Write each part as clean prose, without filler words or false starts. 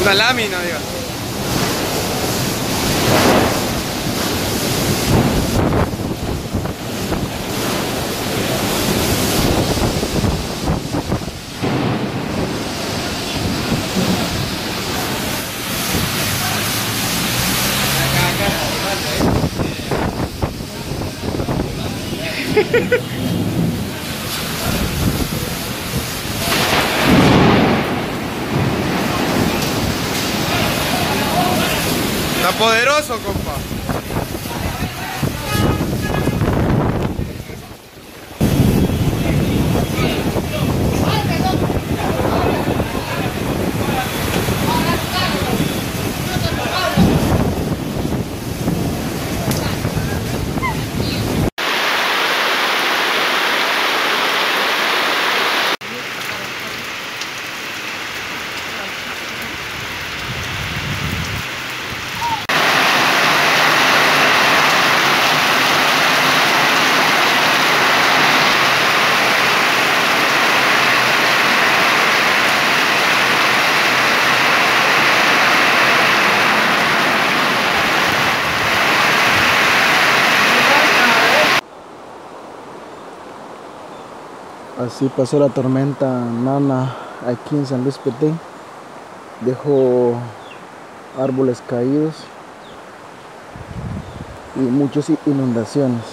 Una lámina, diga. Está poderoso, compa. Así pasó la tormenta Nana aquí en San Luis Petén. Dejó árboles caídos y muchas inundaciones.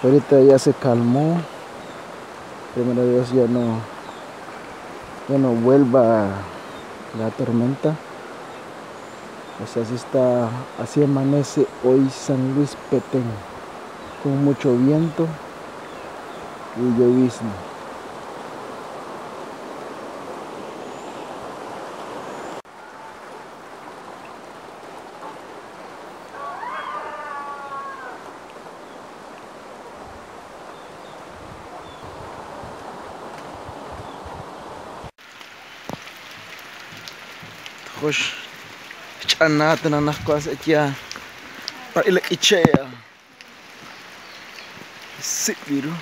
Ahorita ya se calmó. Primero Dios ya no vuelva la tormenta. O sea, así amanece hoy San Luis Petén, con mucho viento y llovizna. Hoş, chanata na nas aquí a para el ichea. Sí, viru.